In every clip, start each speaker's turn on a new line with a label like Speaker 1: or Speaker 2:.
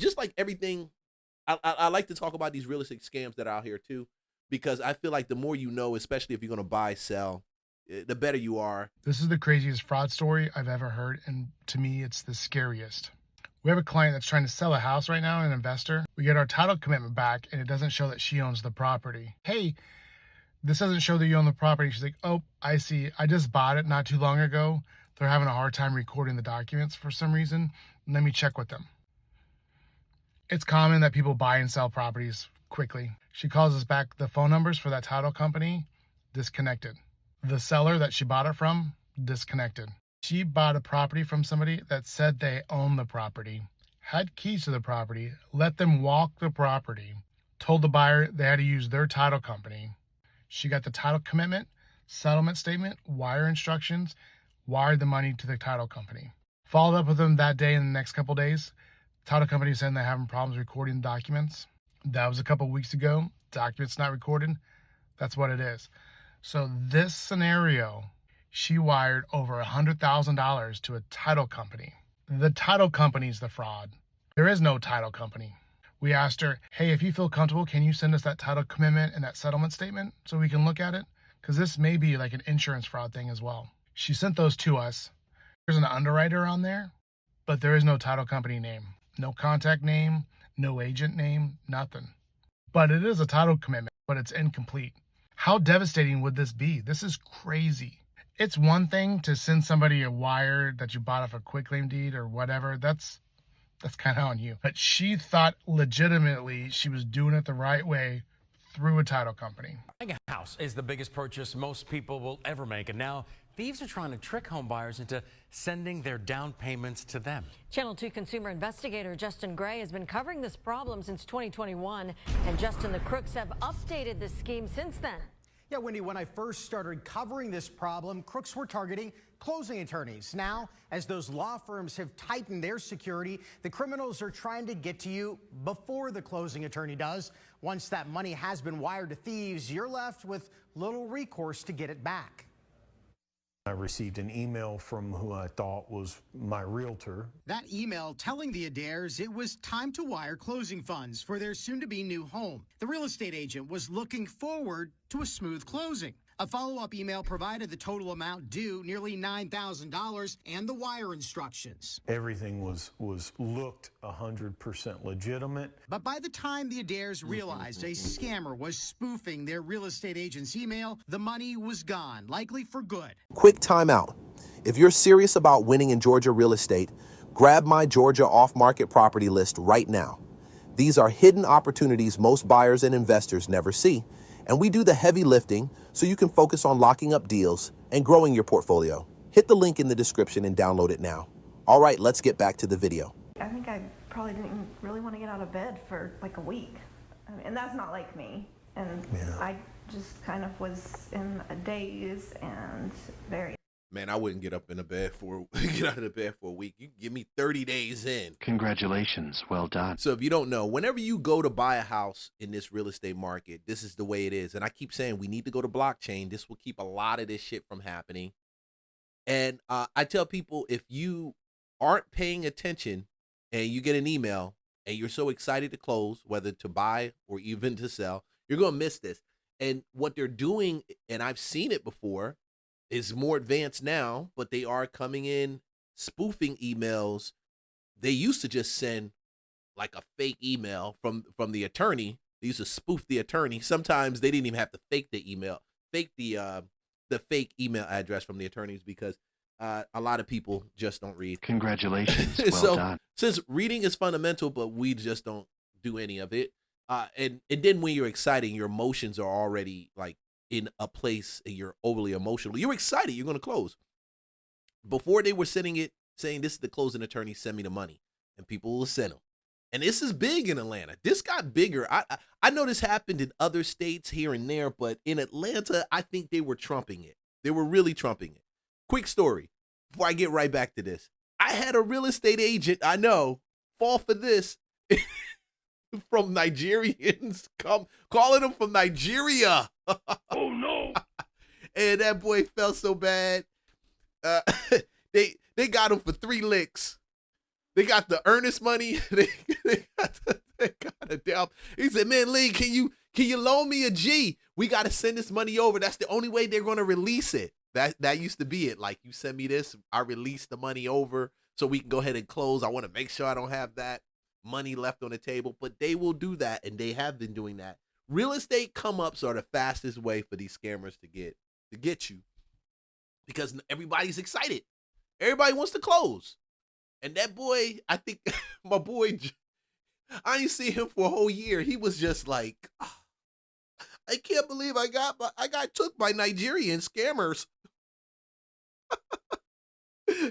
Speaker 1: Just like everything, I like to talk about these real estate scams that are out here too, because I feel like the more you know, especially if you're going to buy, sell, the better you are.
Speaker 2: This is the craziest fraud story I've ever heard, and to me, it's the scariest. We have a client that's trying to sell a house right now, an investor. We get our title commitment back, and it doesn't show that she owns the property. Hey, this doesn't show that you own the property. She's like, oh, I see. I just bought it not too long ago. They're having a hard time recording the documents for some reason. Let me check with them. It's common that people buy and sell properties quickly. She calls us back. The phone numbers for that title company, disconnected. The seller that she bought it from, disconnected. She bought a property from somebody that said they own the property, had keys to the property, let them walk the property, told the buyer they had to use their title company. She got the title commitment, settlement statement, wire instructions, wired the money to the title company. Followed up with them that day and the next couple days. Title company saying they're having problems recording documents. That was a couple weeks ago. Documents not recorded. That's what it is. So this scenario, she wired over $100,000 to a title company. The title company's the fraud. There is no title company. We asked her, hey, if you feel comfortable, can you send us that title commitment and that settlement statement so we can look at it? Because this may be like an insurance fraud thing as well. She sent those to us. There's an underwriter on there, but there is no title company name. No contact name, no agent name, nothing. But it is a title commitment, but it's incomplete. How devastating would this be? This is crazy. It's one thing to send somebody a wire that you bought off a quitclaim deed or whatever. That's kind of on you. But she thought legitimately she was doing it the right way through a title company.
Speaker 3: Buying a house is the biggest purchase most people will ever make, and now thieves are trying to trick home buyers into sending their down payments to them.
Speaker 4: Channel 2 consumer investigator Justin Gray has been covering this problem since 2021, and Justin, the crooks have updated this scheme since then.
Speaker 5: Yeah, Wendy, when I first started covering this problem, crooks were targeting closing attorneys. Now, as those law firms have tightened their security, the criminals are trying to get to you before the closing attorney does. Once that money has been wired to thieves, you're left with little recourse to get it back.
Speaker 6: I received an email from who I thought was my realtor.
Speaker 5: That email telling the Adaires it was time to wire closing funds for their soon-to-be new home. The real estate agent was looking forward to a smooth closing. A follow-up email provided the total amount due, nearly $9,000, and the wire instructions.
Speaker 6: Everything looked 100% legitimate.
Speaker 5: But by the time the Adaires realized a scammer was spoofing their real estate agent's email, the money was gone, likely for good.
Speaker 7: Quick timeout. If you're serious about winning in Georgia real estate, grab my Georgia off-market property list right now. These are hidden opportunities most buyers and investors never see, and we do the heavy lifting so you can focus on locking up deals and growing your portfolio. Hit the link in the description and download it now. All right, let's get back to the video.
Speaker 8: I think I probably didn't really want to get out of bed for like a week. And that's not like me. And yeah. I just kind of was in a daze and very...
Speaker 1: Man, I wouldn't get out of the bed for a week. You give me 30 days in.
Speaker 9: Congratulations, well done.
Speaker 1: So if you don't know, whenever you go to buy a house in this real estate market, this is the way it is. And I keep saying we need to go to blockchain. This will keep a lot of this shit from happening. And I tell people, if you aren't paying attention and you get an email and you're so excited to close, whether to buy or even to sell, you're going to miss this. And what they're doing, and I've seen it before, is more advanced now, but they are coming in spoofing emails. They used to just send like a fake email from the attorney. They used to spoof the attorney. Sometimes they didn't even have to fake the email, fake the fake email address from the attorneys, because a lot of people just don't read.
Speaker 9: Congratulations, well
Speaker 1: so,
Speaker 9: done.
Speaker 1: Since reading is fundamental, but we just don't do any of it. And then when you're excited, your emotions are already like in a place and you're overly emotional. You're excited, you're going to close. Before they were sending it, saying this is the closing attorney, send me the money. And people will send them. And this is big in Atlanta. This got bigger. I know this happened in other states here and there, but in Atlanta, I think they were trumping it. They were really trumping it. Quick story, before I get right back to this. I had a real estate agent, I know, fall for this from Nigerians, calling them from Nigeria.
Speaker 9: Oh, no.
Speaker 1: And that boy felt so bad. They got him for 3 licks. They got the earnest money. They got a down. He said, man, Lee, can you loan me a G? We got to send this money over. That's the only way they're going to release it. That used to be it. Like, you send me this, I release the money over so we can go ahead and close. I want to make sure I don't have that money left on the table. But they will do that, and they have been doing that. Real estate come-ups are the fastest way for these scammers to get you, because everybody's excited. Everybody wants to close. And that boy, I think my boy, I ain't seen him for a whole year. He was just like, oh, I can't believe I got took by Nigerian scammers.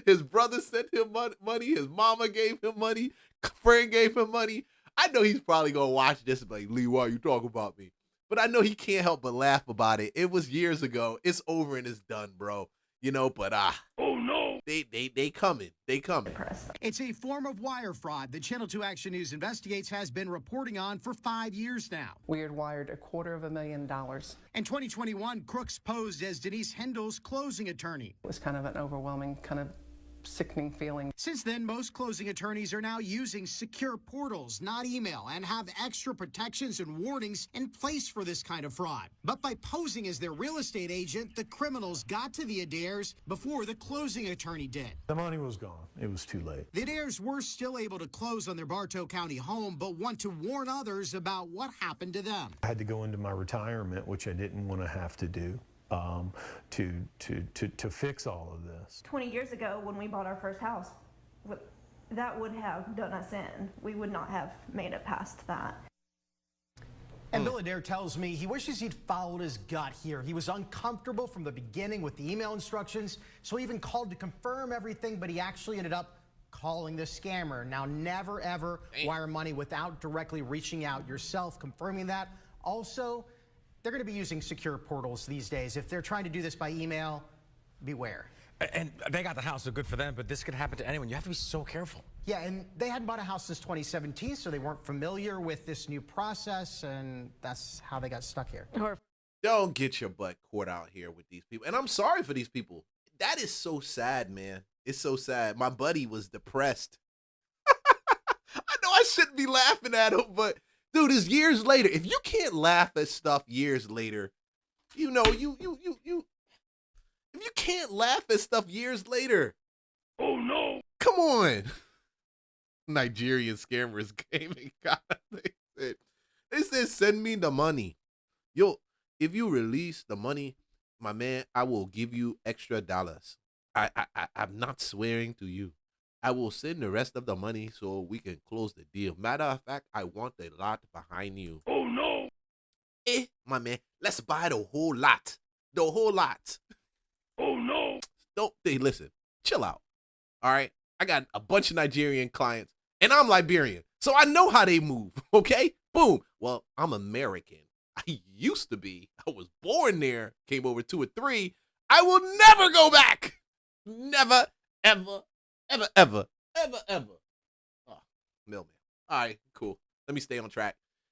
Speaker 1: His brother sent him money. His mama gave him money. Friend gave him money. I know he's probably going to watch this and be like, Lee, why are you talking about me? But I know he can't help but laugh about it. It was years ago. It's over and it's done, bro. You know, but oh no, they coming. They coming.
Speaker 5: It's a form of wire fraud that Channel 2 Action News Investigates has been reporting on for 5 years now.
Speaker 10: We had wired $250,000.
Speaker 5: In 2021, crooks posed as Denise Hendel's closing attorney.
Speaker 10: It was kind of an overwhelming, kind of sickening feeling.
Speaker 5: Since then, most closing attorneys are now using secure portals, not email, and have extra protections and warnings in place for this kind of fraud. But by posing as their real estate agent, the criminals got to the Adaires before the closing attorney did.
Speaker 6: The money was gone. It was too late.
Speaker 5: The Adaires were still able to close on their Bartow County home, but want to warn others about what happened to them.
Speaker 6: I had to go into my retirement, which I didn't want to have to do. To fix all of this.
Speaker 8: 20 years ago, when we bought our first house, that would have done us in. We would not have made it past that.
Speaker 5: And Bill Adair tells me he wishes he'd followed his gut here. He was uncomfortable from the beginning with the email instructions, so he even called to confirm everything, but he actually ended up calling the scammer. Now, never, ever wire money without directly reaching out yourself, confirming that. Also, they're going to be using secure portals these days. If they're trying to do this by email, beware.
Speaker 3: And they got the house, so good for them, but this could happen to anyone. You have to be so careful.
Speaker 5: Yeah, and they hadn't bought a house since 2017, so they weren't familiar with this new process, and that's how they got stuck here.
Speaker 1: Don't get your butt caught out here with these people. And I'm sorry for these people. That is so sad, man. It's so sad. My buddy was depressed. I know I shouldn't be laughing at him, but dude, it's years later. If you can't laugh at stuff years later, you know, if you can't laugh at stuff years later, oh no, come on. Nigerian scammers came and got it. They said, send me the money. If you release the money, my man, I will give you extra dollars. I'm not swearing to you. I will send the rest of the money so we can close the deal. Matter of fact, I want the lot behind you. Oh, no. My man, let's buy the whole lot. The whole lot. Oh, no. Listen, chill out. All right? I got a bunch of Nigerian clients, and I'm Liberian, so I know how they move, okay? Boom. Well, I'm American. I used to be. I was born there, came over 2 or 3. I will never go back. Never, ever. Ever. Oh, mailman. All right, cool. Let me stay on track.